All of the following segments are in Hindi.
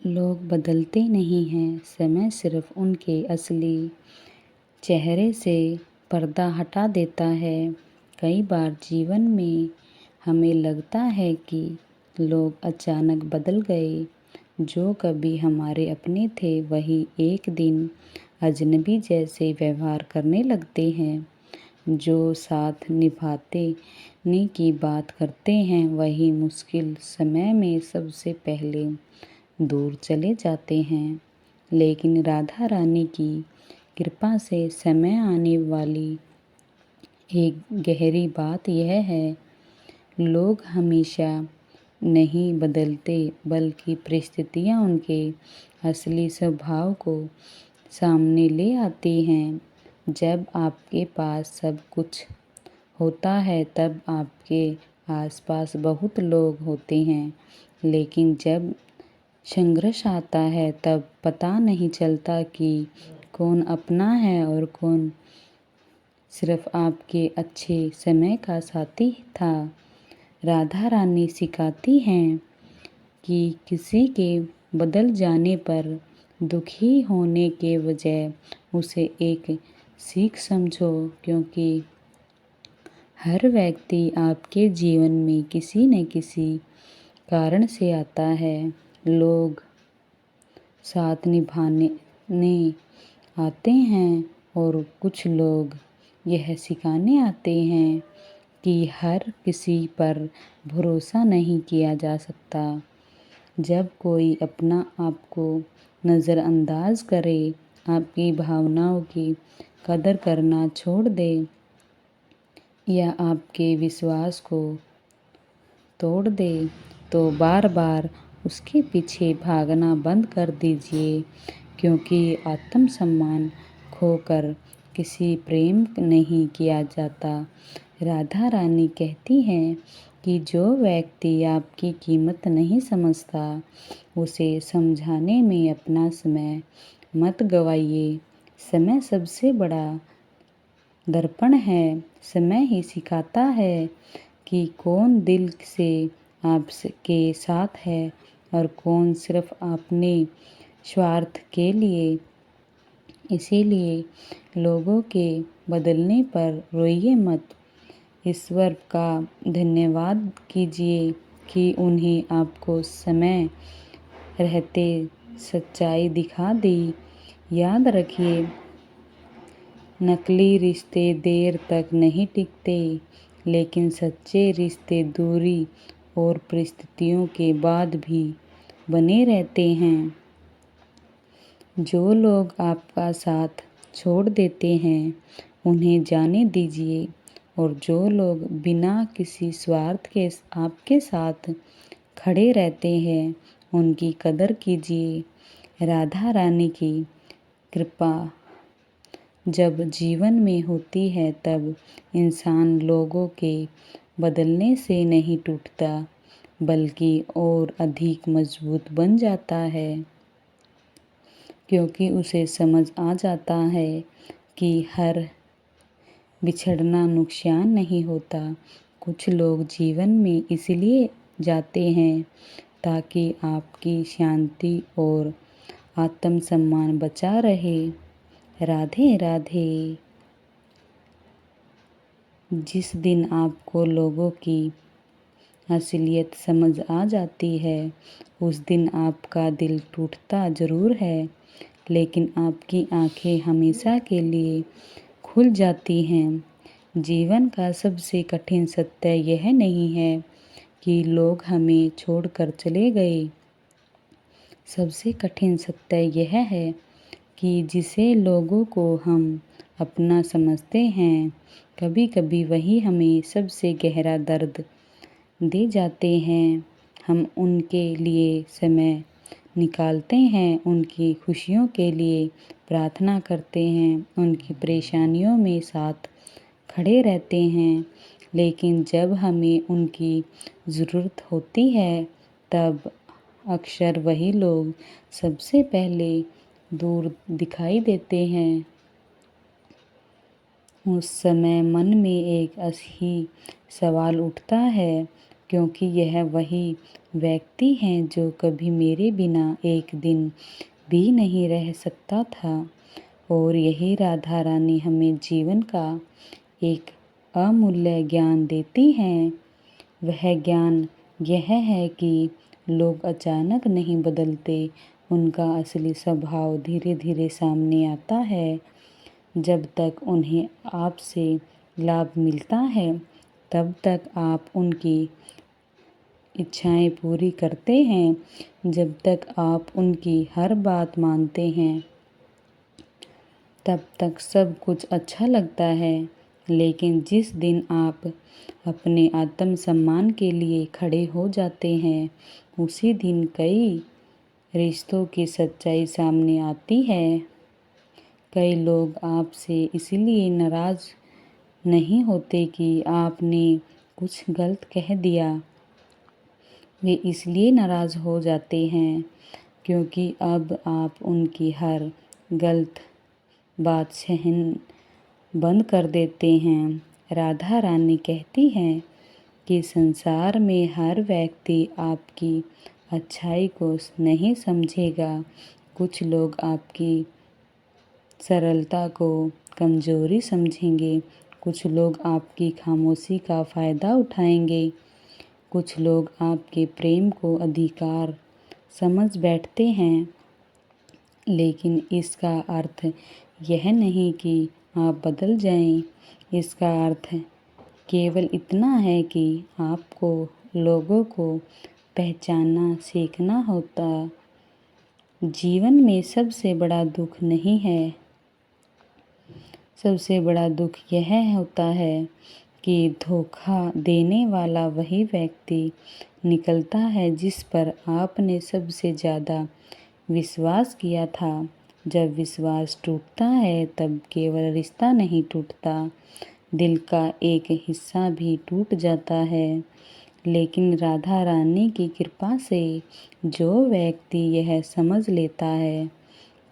लोग बदलते नहीं हैं, समय सिर्फ उनके असली चेहरे से पर्दा हटा देता है। कई बार जीवन में हमें लगता है कि लोग अचानक बदल गए। जो कभी हमारे अपने थे वही एक दिन अजनबी जैसे व्यवहार करने लगते हैं। जो साथ निभाने की बात करते हैं वही मुश्किल समय में सबसे पहले दूर चले जाते हैं। लेकिन राधा रानी की कृपा से समय आने वाली एक गहरी बात यह है, लोग हमेशा नहीं बदलते बल्कि परिस्थितियाँ उनके असली स्वभाव को सामने ले आती हैं। जब आपके पास सब कुछ होता है तब आपके आसपास बहुत लोग होते हैं, लेकिन जब संघर्ष आता है तब पता नहीं चलता कि कौन अपना है और कौन सिर्फ आपके अच्छे समय का साथी था। राधा रानी सिखाती हैं कि किसी के बदल जाने पर दुखी होने के बजाय उसे एक सीख समझो, क्योंकि हर व्यक्ति आपके जीवन में किसी न किसी कारण से आता है। लोग साथ निभाने आते हैं और कुछ लोग यह सिखाने आते हैं कि हर किसी पर भरोसा नहीं किया जा सकता। जब कोई अपना आपको नज़रअंदाज करे, आपकी भावनाओं की कदर करना छोड़ दे या आपके विश्वास को तोड़ दे, तो बार बार उसके पीछे भागना बंद कर दीजिए, क्योंकि आत्मसम्मान खोकर किसी प्रेम नहीं किया जाता। राधा रानी कहती हैं कि जो व्यक्ति आपकी कीमत नहीं समझता, उसे समझाने में अपना समय मत गवाइए। समय सबसे बड़ा दर्पण है। समय ही सिखाता है कि कौन दिल से आपके साथ है और कौन सिर्फ अपने स्वार्थ के लिए। इसीलिए लोगों के बदलने पर रोइए मत, ईश्वर का धन्यवाद कीजिए कि उन्हें आपको समय रहते सच्चाई दिखा दी। याद रखिए, नकली रिश्ते देर तक नहीं टिकते, लेकिन सच्चे रिश्ते दूरी और परिस्थितियों के बाद भी बने रहते हैं। जो लोग आपका साथ छोड़ देते हैं उन्हें जाने दीजिए, और जो लोग बिना किसी स्वार्थ के आपके साथ खड़े रहते हैं उनकी कदर कीजिए। राधा रानी की कृपा जब जीवन में होती है तब इंसान लोगों के बदलने से नहीं टूटता, बल्कि और अधिक मजबूत बन जाता है, क्योंकि उसे समझ आ जाता है कि हर बिछड़ना नुकसान नहीं होता। कुछ लोग जीवन में इसलिए जाते हैं ताकि आपकी शांति और आत्मसम्मान बचा रहे। राधे राधे। जिस दिन आपको लोगों की असलियत समझ आ जाती है, उस दिन आपका दिल टूटता ज़रूर है, लेकिन आपकी आंखें हमेशा के लिए खुल जाती हैं। जीवन का सबसे कठिन सत्य यह नहीं है कि लोग हमें छोड़कर चले गए। सबसे कठिन सत्य यह है कि जिसे लोगों को हम अपना समझते हैं, कभी कभी वही हमें सबसे गहरा दर्द दे जाते हैं। हम उनके लिए समय निकालते हैं, उनकी खुशियों के लिए प्रार्थना करते हैं, उनकी परेशानियों में साथ खड़े रहते हैं, लेकिन जब हमें उनकी ज़रूरत होती है तब अक्सर वही लोग सबसे पहले दूर दिखाई देते हैं। उस समय मन में एक ही सवाल उठता है, क्योंकि यह वही व्यक्ति है जो कभी मेरे बिना एक दिन भी नहीं रह सकता था। और यही राधा रानी हमें जीवन का एक अमूल्य ज्ञान देती हैं। वह ज्ञान यह है कि लोग अचानक नहीं बदलते, उनका असली स्वभाव धीरे धीरे सामने आता है। जब तक उन्हें आपसे लाभ मिलता है तब तक आप उनकी इच्छाएं पूरी करते हैं। जब तक आप उनकी हर बात मानते हैं तब तक सब कुछ अच्छा लगता है। लेकिन जिस दिन आप अपने आत्मसम्मान के लिए खड़े हो जाते हैं उसी दिन कई रिश्तों की सच्चाई सामने आती है। कई लोग आपसे इसलिए नाराज़ नहीं होते कि आपने कुछ गलत कह दिया, वे इसलिए नाराज़ हो जाते हैं क्योंकि अब आप उनकी हर गलत बात सहन बंद कर देते हैं। राधा रानी कहती हैं कि संसार में हर व्यक्ति आपकी अच्छाई को नहीं समझेगा। कुछ लोग आपकी सरलता को कमज़ोरी समझेंगे, कुछ लोग आपकी खामोशी का फ़ायदा उठाएंगे, कुछ लोग आपके प्रेम को अधिकार समझ बैठते हैं। लेकिन इसका अर्थ यह नहीं कि आप बदल जाएं। इसका अर्थ केवल इतना है कि आपको लोगों को पहचानना सीखना होता। जीवन में सबसे बड़ा दुख नहीं है, सबसे बड़ा दुख यह होता है कि धोखा देने वाला वही व्यक्ति निकलता है जिस पर आपने सबसे ज़्यादा विश्वास किया था। जब विश्वास टूटता है तब केवल रिश्ता नहीं टूटता, दिल का एक हिस्सा भी टूट जाता है। लेकिन राधा रानी की कृपा से जो व्यक्ति यह समझ लेता है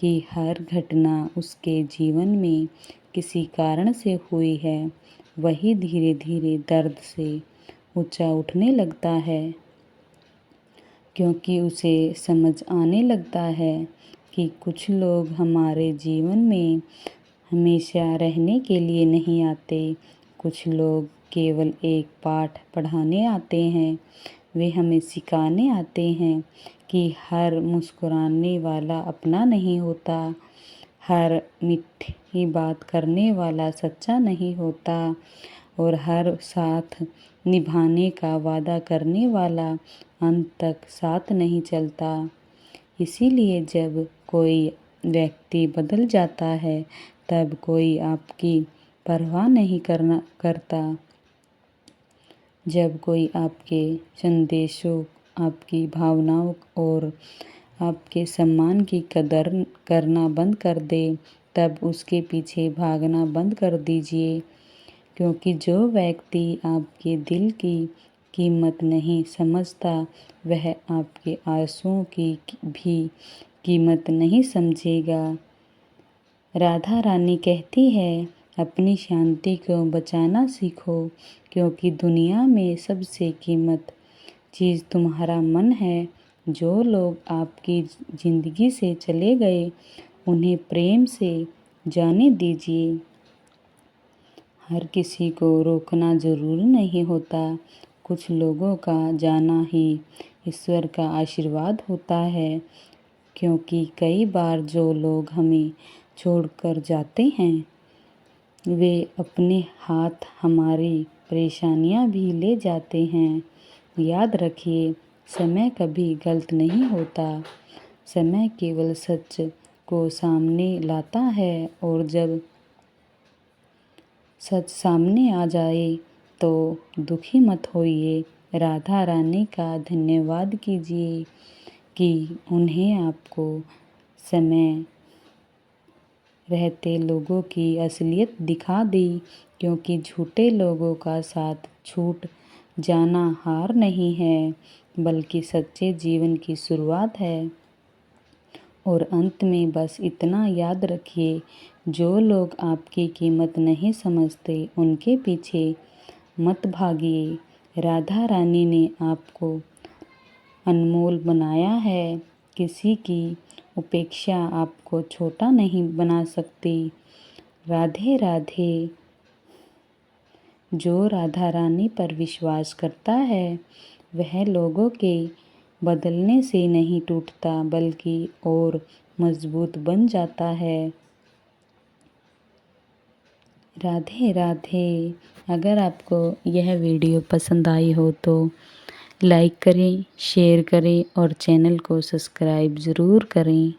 कि हर घटना उसके जीवन में किसी कारण से हुई है, वही धीरे धीरे दर्द से ऊंचा उठने लगता है। क्योंकि उसे समझ आने लगता है कि कुछ लोग हमारे जीवन में हमेशा रहने के लिए नहीं आते, कुछ लोग केवल एक पाठ पढ़ाने आते हैं। वे हमें सिखाने आते हैं कि हर मुस्कुराने वाला अपना नहीं होता, हर मीठी बात करने वाला सच्चा नहीं होता और हर साथ निभाने का वादा करने वाला अंत तक साथ नहीं चलता। इसीलिए जब कोई व्यक्ति बदल जाता है तब कोई आपकी परवाह नहीं करता। जब कोई आपके संदेशों, आपकी भावनाओं और आपके सम्मान की कदर करना बंद कर दे तब उसके पीछे भागना बंद कर दीजिए। क्योंकि जो व्यक्ति आपके दिल की कीमत नहीं समझता वह आपके आंसुओं की भी कीमत नहीं समझेगा। राधा रानी कहती है, अपनी शांति को बचाना सीखो क्योंकि दुनिया में सबसे कीमत चीज़ तुम्हारा मन है। जो लोग आपकी ज़िंदगी से चले गए उन्हें प्रेम से जाने दीजिए। हर किसी को रोकना ज़रूरी नहीं होता, कुछ लोगों का जाना ही ईश्वर का आशीर्वाद होता है। क्योंकि कई बार जो लोग हमें छोड़कर जाते हैं वे अपने हाथ हमारी परेशानियां भी ले जाते हैं। याद रखिए, समय कभी गलत नहीं होता, समय केवल सच को सामने लाता है और जब सच सामने आ जाए तो दुखी मत होइए। राधा रानी का धन्यवाद कीजिए कि उन्हें आपको समय रहते लोगों की असलियत दिखा दी। क्योंकि झूठे लोगों का साथ छूट जाना हार नहीं है बल्कि सच्चे जीवन की शुरुआत है। और अंत में बस इतना याद रखिए, जो लोग आपकी कीमत नहीं समझते उनके पीछे मत भागिए। राधा रानी ने आपको अनमोल बनाया है। किसी की उपेक्षा आपको छोटा नहीं बना सकती। राधे राधे। जो राधा रानी पर विश्वास करता है वह लोगों के बदलने से नहीं टूटता बल्कि और मजबूत बन जाता है। राधे राधे। अगर आपको यह वीडियो पसंद आई हो तो लाइक करें, शेयर करें और चैनल को सब्सक्राइब ज़रूर करें।